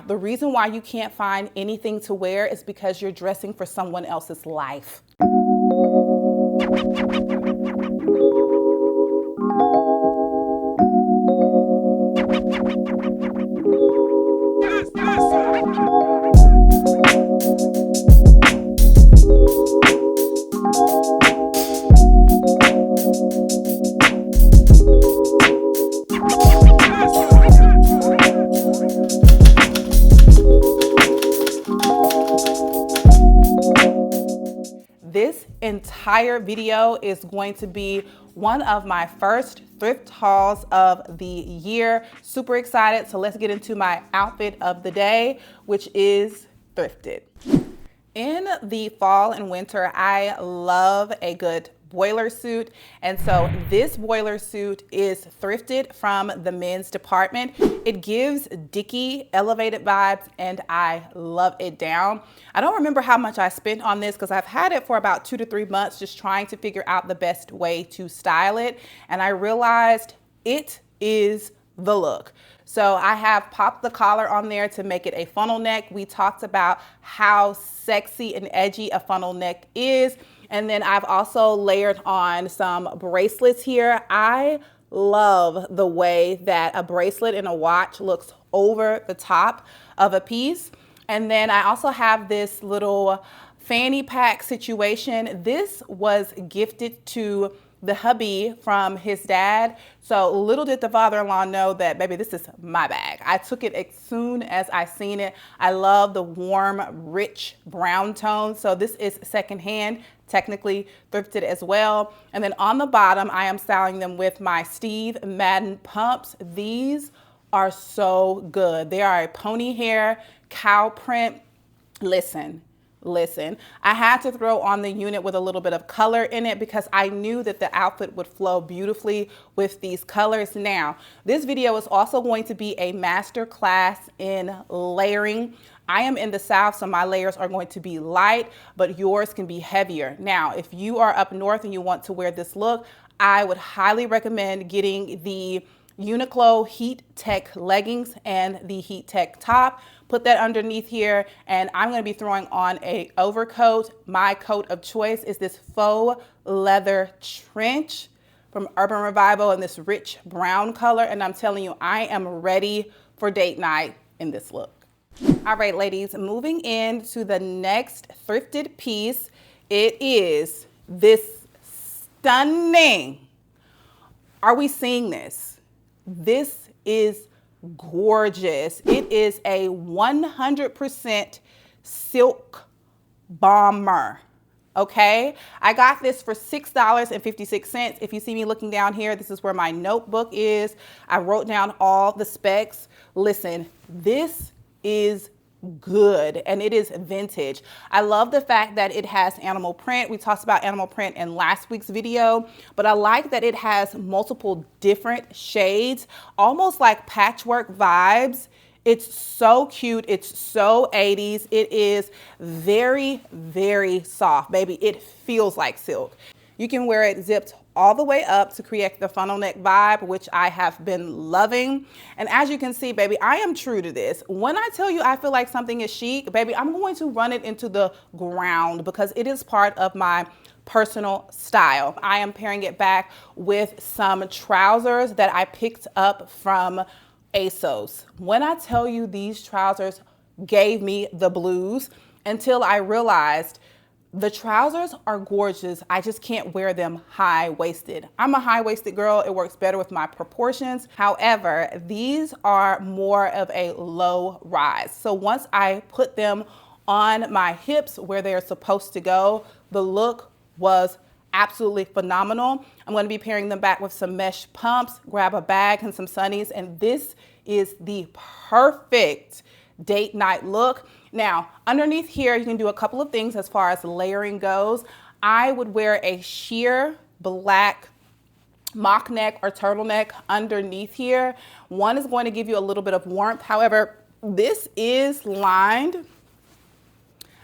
the reason why you can't find anything to wear is because you're dressing for someone else's life. This entire video is going to be one of my first thrift hauls of the year. Super excited. So let's get into my outfit of the day, which is thrifted. In the fall and winter, I love a good boiler suit. And so this boiler suit is thrifted from the men's department. It gives Dickie elevated vibes and I love it down. I don't remember how much I spent on this because I've had it for about 2 to 3 months just trying to figure out the best way to style it. And I realized it is the look. So I have popped the collar on there to make it a funnel neck. We talked about how sexy and edgy a funnel neck is. And then I've also layered on some bracelets here. I love the way that a bracelet and a watch looks over the top of a piece. And then I also have this little fanny pack situation. This was gifted to the hubby from his dad. So little did the father-in-law know that, baby, this is my bag. I took it as soon as I seen it. I love the warm, rich brown tone. So this is secondhand, technically thrifted as well. And then on the bottom, I am styling them with my Steve Madden pumps. These are so good. They are a pony hair cow print. Listen, I had to throw on the unit with a little bit of color in it because I knew that the outfit would flow beautifully with these colors. Now, this video is also going to be a master class in layering. I am in the South, so my layers are going to be light, but yours can be heavier. Now, if you are up north and you want to wear this look, I would highly recommend getting the Uniqlo Heat Tech leggings and the Heat Tech top. Put that underneath here, and I'm gonna be throwing on a overcoat. My coat of choice is this faux leather trench from Urban Revival in this rich brown color, and I'm telling you, I am ready for date night in this look. All right, ladies, moving into the next thrifted piece, it is this stunning, are we seeing this? This is gorgeous. It is a 100% silk bomber. Okay, I got this for $6.56. If you see me looking down here, this is where my notebook is. I wrote down all the specs. Listen, this is good and it is vintage. I love the fact that it has animal print. We talked about animal print in last week's video, but I like that it has multiple different shades, almost like patchwork vibes. It's so cute. It's so 80s. It is very, very soft, baby. It feels like silk. You can wear it zipped all the way up to create the funnel neck vibe, which I have been loving. And as you can see, baby, I am true to this. When I tell you I feel like something is chic, baby, I'm going to run it into the ground because it is part of my personal style. I am pairing it back with some trousers that I picked up from ASOS. When I tell you these trousers gave me the blues until I realized the trousers are gorgeous. I just can't wear them high-waisted. I'm a high-waisted girl. It works better with my proportions. However, these are more of a low rise. So once I put them on my hips where they're supposed to go, the look was absolutely phenomenal. I'm going to be pairing them back with some mesh pumps, grab a bag and some sunnies, and this is the perfect date night look. Now, underneath here, you can do a couple of things as far as layering goes. I would wear a sheer black mock neck or turtleneck underneath here. One is going to give you a little bit of warmth. However, this is lined.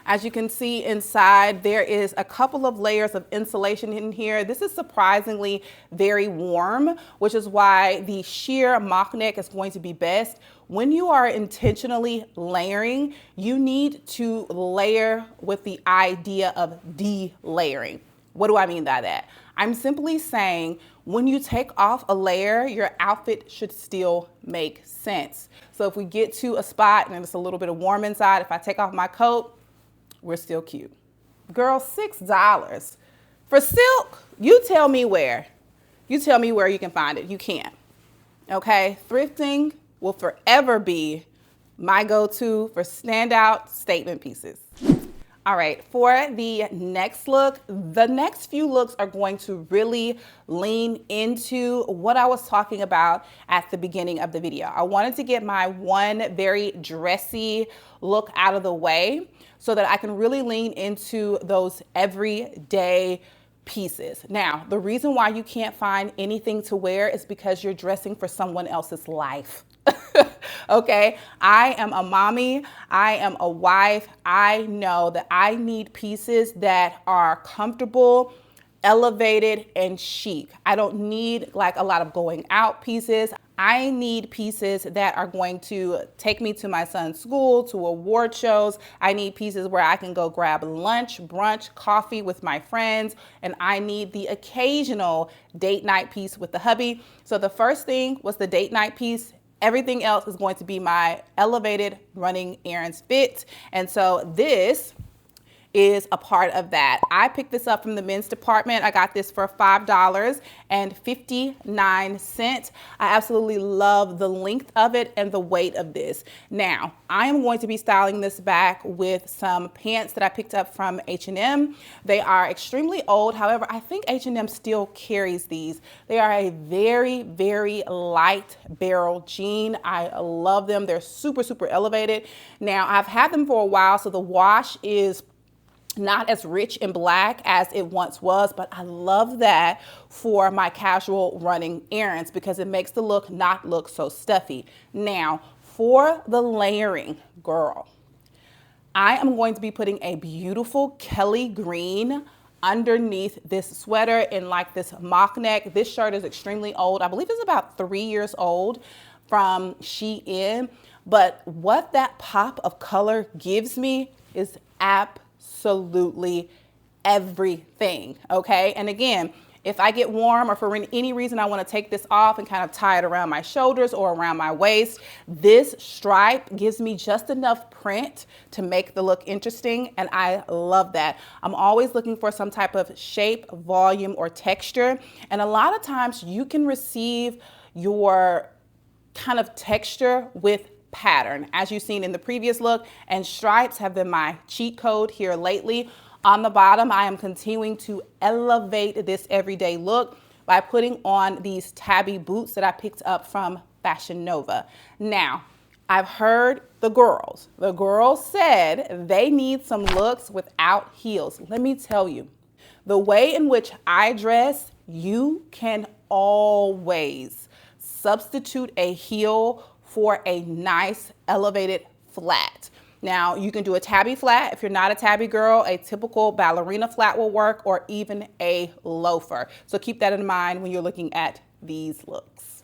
As you can see inside, there is a couple of layers of insulation in here. This is surprisingly very warm, which is why the sheer mock neck is going to be best. when you are intentionally layering, you need to layer with the idea of de-layering. What do I mean by that? I'm simply saying when you take off a layer, your outfit should still make sense. So if we get to a spot and it's a little bit of warm inside, if I take off my coat, we're still cute. Girl, $6 for silk. You tell me where. You tell me where you can find it. You can't. Okay, thrifting will forever be my go-to for standout statement pieces. All right, for the next look, the next few looks are going to really lean into what I was talking about at the beginning of the video. I wanted to get my one very dressy look out of the way so that I can really lean into those everyday pieces. Now, the reason why you can't find anything to wear is because you're dressing for someone else's life. Okay, I am a mommy, I am a wife. I know that I need pieces that are comfortable, elevated, and chic. I don't need like a lot of going out pieces. I need pieces that are going to take me to my son's school, to award shows. I need pieces where I can go grab lunch, brunch, coffee with my friends, and I need the occasional date night piece with the hubby. So the first thing was the date night piece. Everything else is going to be my elevated running errands fit. And so this is a part of that. I picked this up from the men's department. I got this for $5.59. I absolutely love the length of it and the weight of this. Now, I am going to be styling this back with some pants that I picked up from H&M. They are extremely old. However, I think H&M still carries these. They are a very, very light barrel jean. I love them. They're super, super elevated. Now, I've had them for a while, so the wash is not as rich and black as it once was, but I love that for my casual running errands because it makes the look not look so stuffy. Now, for the layering, girl, I am going to be putting a beautiful Kelly green underneath this sweater in like this mock neck. This shirt is extremely old. I believe it's about 3 years old from Shein, but what that pop of color gives me is absolutely everything, okay? And again, if I get warm or for any reason I want to take this off and kind of tie it around my shoulders or around my waist, this stripe gives me just enough print to make the look interesting, and I love that. I'm always looking for some type of shape, volume, or texture, and a lot of times you can receive your kind of texture with pattern, as you've seen in the previous look, and stripes have been my cheat code here lately. On the bottom, I am continuing to elevate this everyday look by putting on these tabby boots that I picked up from Fashion Nova. Now, I've heard the girls said they need some looks without heels. Let me tell you, the way in which I dress, you can always substitute a heel for a nice elevated flat. Now, you can do a tabby flat. If you're not a tabby girl, a typical ballerina flat will work, or even a loafer. So keep that in mind when you're looking at these looks.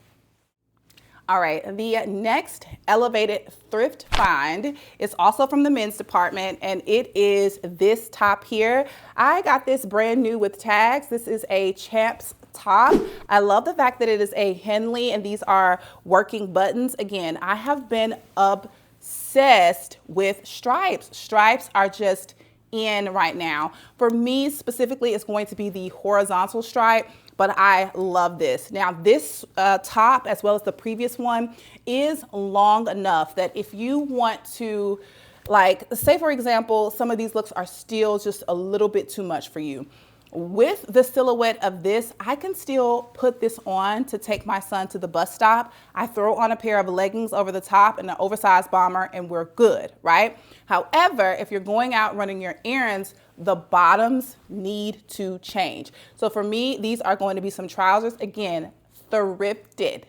All right, the next elevated thrift find is also from the men's department, and it is this top here. I got this brand new with tags. This is a Champs top. I love the fact that it is a Henley and these are working buttons. Again, I have been obsessed with stripes. Stripes are just in right now. For me specifically, it's going to be the horizontal stripe, but I love this. Now this top, as well as the previous one, is long enough that if you want to, like, say for example, some of these looks are still just a little bit too much for you. With the silhouette of this, I can still put this on to take my son to the bus stop. I throw on a pair of leggings over the top and an oversized bomber and we're good, right? However, if you're going out running your errands, the bottoms need to change. So for me, these are going to be some trousers, again, thrifted,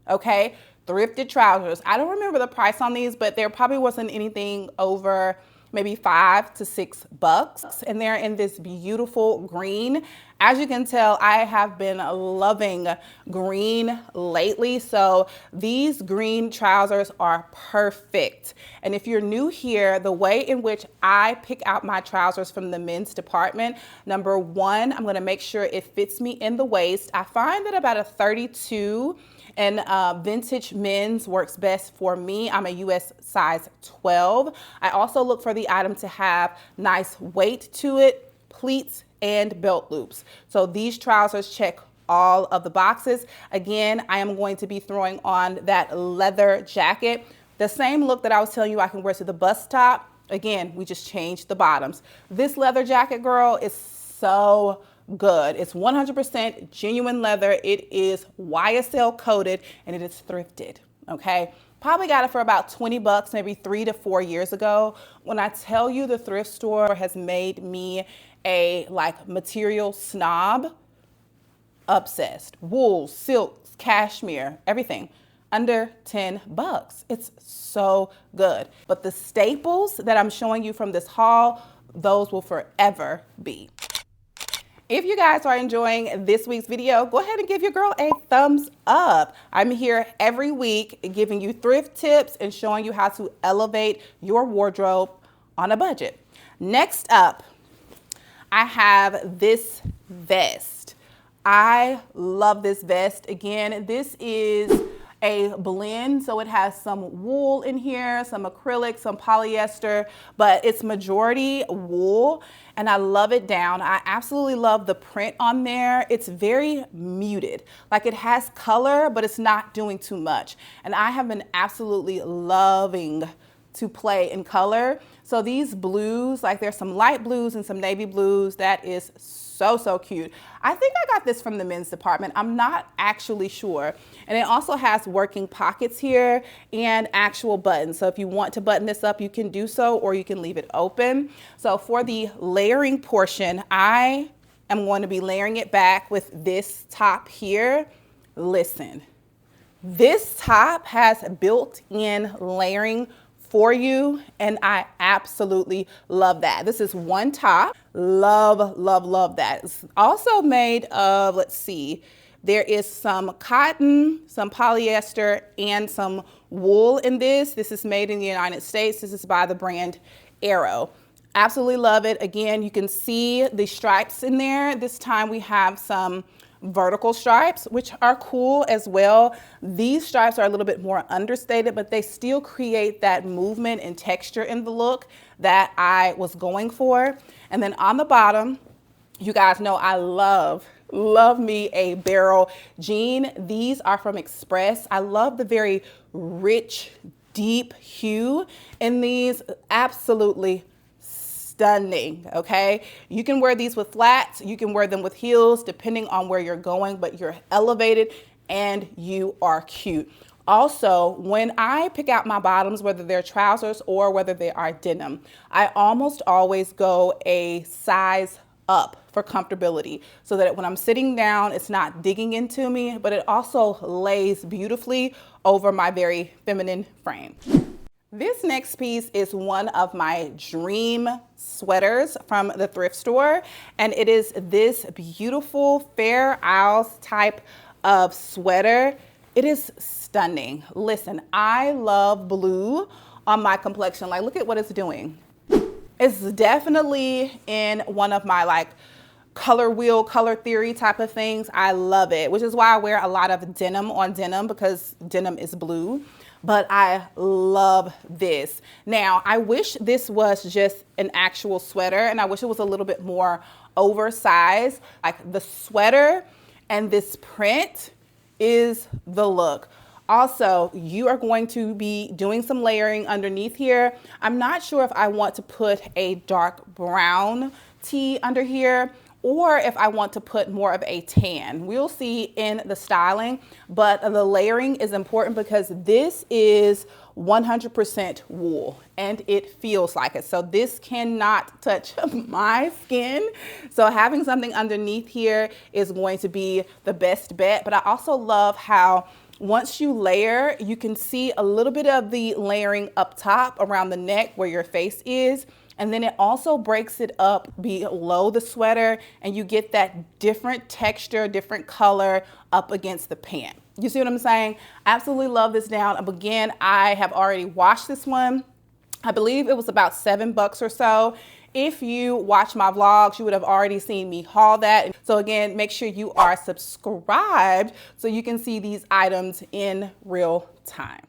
okay? Thrifted trousers. I don't remember the price on these, but there probably wasn't anything over maybe $5 to $6, and they're in this beautiful green. As you can tell, I have been loving green lately, so these green trousers are perfect. And if you're new here, the way in which I pick out my trousers from the men's department, number one, I'm gonna make sure it fits me in the waist. I find that about a 32 and vintage men's works best for me. I'm a US size 12. I also look for the item to have nice weight to it, pleats, and belt loops. So these trousers check all of the boxes. Again, I am going to be throwing on that leather jacket. The same look that I was telling you I can wear to the bust top. Again, we just changed the bottoms. This leather jacket, girl, is so good. It's 100% genuine leather. It is YSL coated and it is thrifted, okay? Probably got it for about $20, maybe 3 to 4 years ago. When I tell you the thrift store has made me a material snob, obsessed. Wool, silks, cashmere, everything. Under $10. It's so good. But the staples that I'm showing you from this haul, those will forever be. If you guys are enjoying this week's video, go ahead and give your girl a thumbs up. I'm here every week giving you thrift tips and showing you how to elevate your wardrobe on a budget. Next up, I have this vest. I love this vest. Again, this is a blend, so it has some wool in here, some acrylic, some polyester, but it's majority wool, and I love it down. I absolutely love the print on there. It's very muted. Like, it has color, but it's not doing too much. And I have been absolutely loving to play in color. So these blues, like there's some light blues and some navy blues, that is so cute. I think I got this from the men's department. I'm not actually sure. And it also has working pockets here and actual buttons. So if you want to button this up, you can do so, or you can leave it open. So for the layering portion, I am going to be layering it back with this top here. Listen, this top has built-in layering for you, and I absolutely love that. This is one top. Love that. It's also made of, let's see, there is some cotton, some polyester, and some wool in this. This is made in the United States. This is by the brand Arrow. Absolutely love it. Again, you can see the stripes in there. This time we have some vertical stripes, which are cool as well. These stripes are a little bit more understated, but they still create that movement and texture in the look that I was going for. And then on the bottom, you guys know I love me a barrel jean. These are from Express. I love the very rich, deep hue in these. Absolutely stunning, okay? You can wear these with flats, you can wear them with heels, depending on where you're going, but you're elevated and you are cute. Also, when I pick out my bottoms, whether they're trousers or whether they are denim, I almost always go a size up for comfortability, so that when I'm sitting down, it's not digging into me, but it also lays beautifully over my very feminine frame. This next piece is one of my dream sweaters from the thrift store, and it is this beautiful Fair Isles type of sweater. It is stunning. Listen, I love blue on my complexion. Like, look at what it's doing. It's definitely in one of my color wheel, color theory type of things. I love it, which is why I wear a lot of denim on denim, because denim is blue. But I love this. Now, I wish this was just an actual sweater, and I wish it was a little bit more oversized. Like, the sweater and this print is the look. Also, you are going to be doing some layering underneath here. I'm not sure if I want to put a dark brown tee under here, or if I want to put more of a tan. We'll see in the styling, but the layering is important because this is 100% wool and it feels like it. So this cannot touch my skin. So having something underneath here is going to be the best bet. But I also love how Once you layer, you can see a little bit of the layering up top around the neck where your face is. And then it also breaks it up below the sweater, and you get that different texture, different color up against the pant. You see what I'm saying? Absolutely love this down. Again, I have already washed this one. I believe it was about $7 or so. If you watch my vlogs, you would have already seen me haul that. So again, make sure you are subscribed so you can see these items in real time.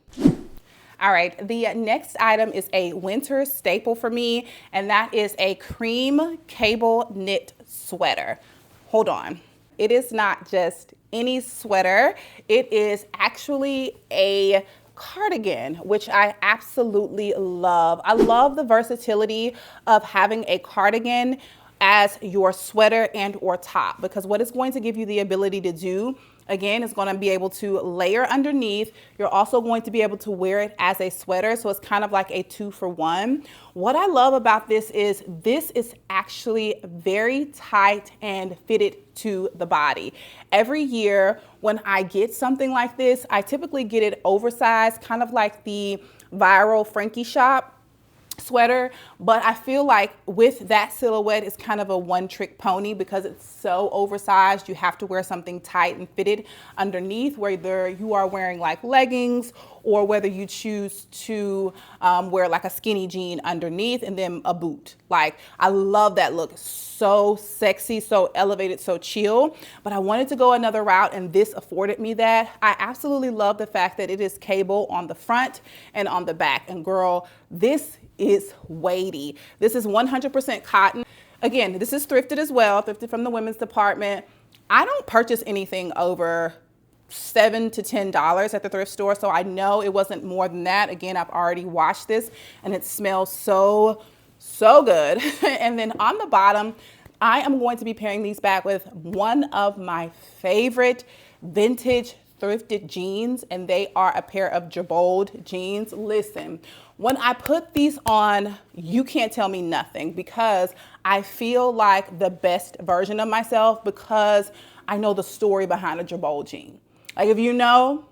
All right, the next item is a winter staple for me, and that is a cream cable knit sweater. Hold on. It is not just any sweater. It is actually a cardigan, which I absolutely love. I love the versatility of having a cardigan as your sweater and or top, because what it's going to give you the ability to do, again, is going to be able to layer underneath. You're also going to be able to wear it as a sweater, so it's kind of like a 2-for-1. What I love about this is actually very tight and fitted to the body. Every year when I get something like this, I typically get it oversized, kind of like the viral Frankie shop sweater, but I feel like with that silhouette, it's kind of a one-trick pony because it's so oversized. You have to wear something tight and fitted underneath, whether you are wearing like leggings or whether you choose to wear like a skinny jean underneath and then a boot. Like, I love that look. So sexy, so elevated, so chill. But I wanted to go another route, and this afforded me that. I absolutely love the fact that it is cable on the front and on the back. And girl, this is weighty. This is 100% cotton. Again, this is thrifted as well, thrifted from the women's department. I don't purchase anything over $7 to $10 at the thrift store, so I know it wasn't more than that. Again, I've already washed this, and it smells so good. And then on the bottom, I am going to be pairing these back with one of my favorite vintage thrifted jeans, and they are a pair of Jabold jeans. Listen, when I put these on, you can't tell me nothing, because I feel like the best version of myself, because I know the story behind a Jabold jean. Like, if you know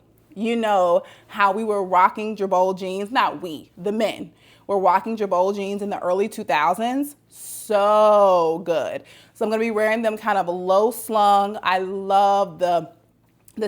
how we were rocking Jabold jeans. Not we, the men were rocking Jabold jeans in the early 2000s. So good. So I'm gonna be wearing them kind of low slung. I love the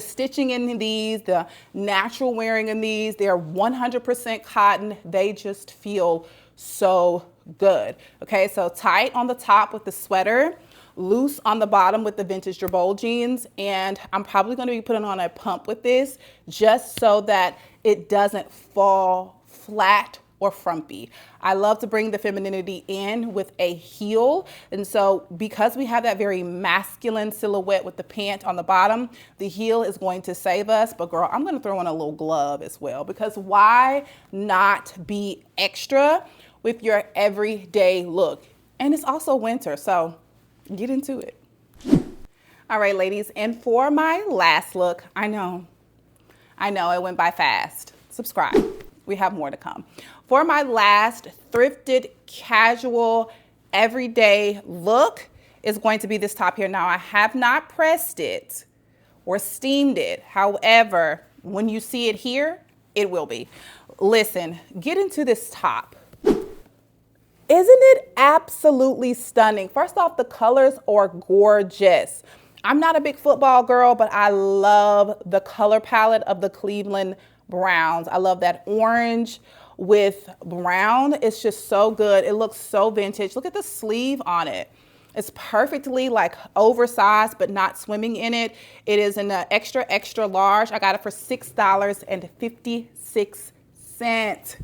stitching in these, the natural wearing in these. They're 100% cotton. They just feel so good. Okay, so tight on the top with the sweater, loose on the bottom with the vintage Jabold jeans, and I'm probably going to be putting on a pump with this just so that it doesn't fall flat or frumpy. I love to bring the femininity in with a heel, and so because we have that very masculine silhouette with the pant on the bottom, the heel is going to save us. But girl, I'm going to throw in a little glove as well, because why not be extra with your everyday look? And it's also winter, so get into it. All right, ladies, and for my last look, I know it went by fast. Subscribe. We have more to come. For my last thrifted, casual, everyday look is going to be this top here. Now, I have not pressed it or steamed it. However, when you see it here, it will be. Listen, get into this top. Isn't it absolutely stunning? First off, the colors are gorgeous. I'm not a big football girl, but I love the color palette of the Cleveland Browns. I love that orange with brown. It's just so good. It looks so vintage. Look at the sleeve on it. It's perfectly like oversized, but not swimming in it. It is in an extra, extra large. I got it for $6.56.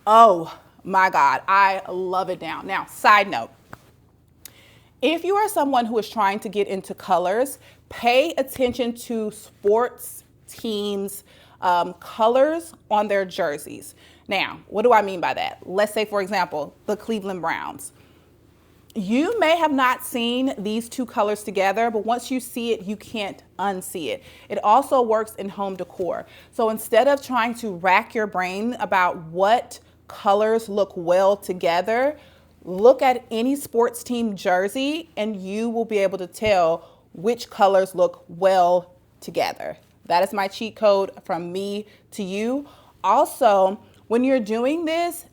Oh my God, I love it down. Now, side note, if you are someone who is trying to get into colors, pay attention to sports teams' colors on their jerseys. Now, what do I mean by that? Let's say, for example, the Cleveland Browns. You may have not seen these two colors together, but once you see it, you can't unsee it. It also works in home decor. So instead of trying to rack your brain about what colors look well together, look at any sports team jersey and you will be able to tell which colors look well together. That is my cheat code from me to you. Also, when you're doing this,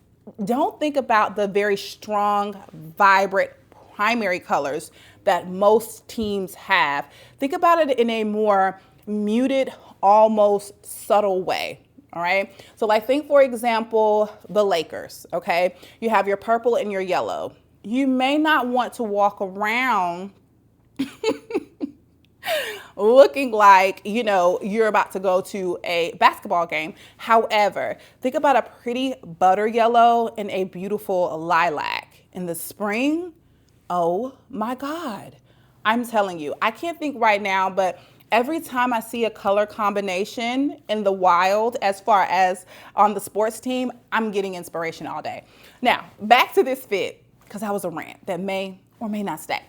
don't think about the very strong, vibrant primary colors that most teams have. Think about it in a more muted, almost subtle way. All right. So like think, for example, the Lakers. OK, you have your purple and your yellow. You may not want to walk around looking like, you know, you're about to go to a basketball game. However, think about a pretty butter yellow and a beautiful lilac in the spring. Oh my God. I'm telling you, I can't think right now, but every time I see a color combination in the wild, as far as on the sports team, I'm getting inspiration all day. Now, back to this fit, because that was a rant that may or may not stay.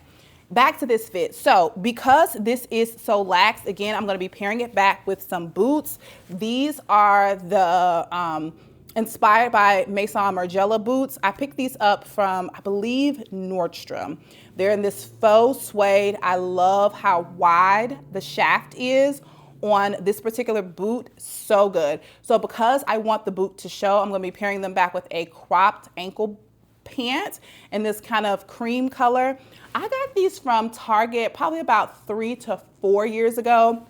Back to this fit. So because this is so lax, again, I'm going to be pairing it back with some boots. These are the inspired by Maison Margiela boots. I picked these up from, I believe, Nordstrom. They're in this faux suede. I love how wide the shaft is on this particular boot. So good. So because I want the boot to show, I'm going to be pairing them back with a cropped ankle pant in this kind of cream color. I got these from Target probably about 3 to 4 years ago.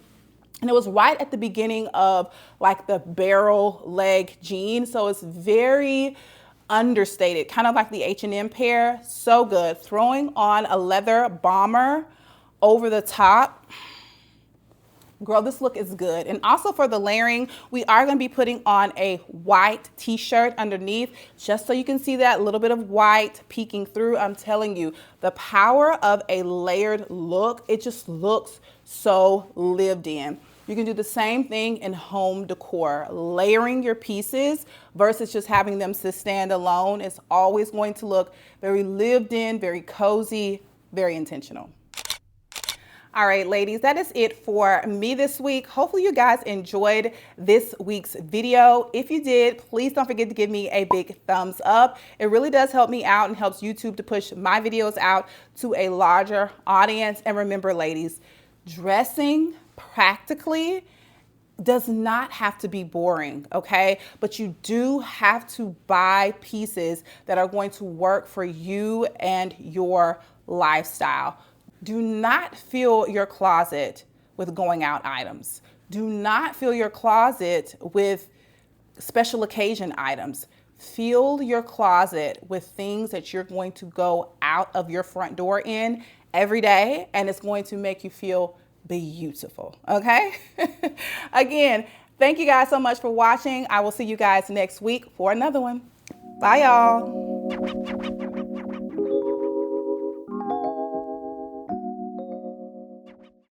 And it was right at the beginning of like the barrel leg jean. So it's very understated, kind of like the H&M pair. So good. Throwing on a leather bomber over the top. Girl, this look is good. And also for the layering, we are going to be putting on a white t-shirt underneath, just so you can see that little bit of white peeking through. I'm telling you, the power of a layered look, it just looks so lived in. You can do the same thing in home decor. Layering your pieces versus just having them to stand alone is always going to look very lived in, very cozy, very intentional. All right, ladies, that is it for me this week. Hopefully you guys enjoyed this week's video. If you did, please don't forget to give me a big thumbs up. It really does help me out and helps YouTube to push my videos out to a larger audience. And remember, ladies, dressing practically does not have to be boring, okay? But you do have to buy pieces that are going to work for you and your lifestyle. Do not fill your closet with going out items. Do not fill your closet with special occasion items. Fill your closet with things that you're going to go out of your front door in every day, and it's going to make you feel beautiful, okay? Again, thank you guys so much for watching. I will see you guys next week for another one. Bye, y'all.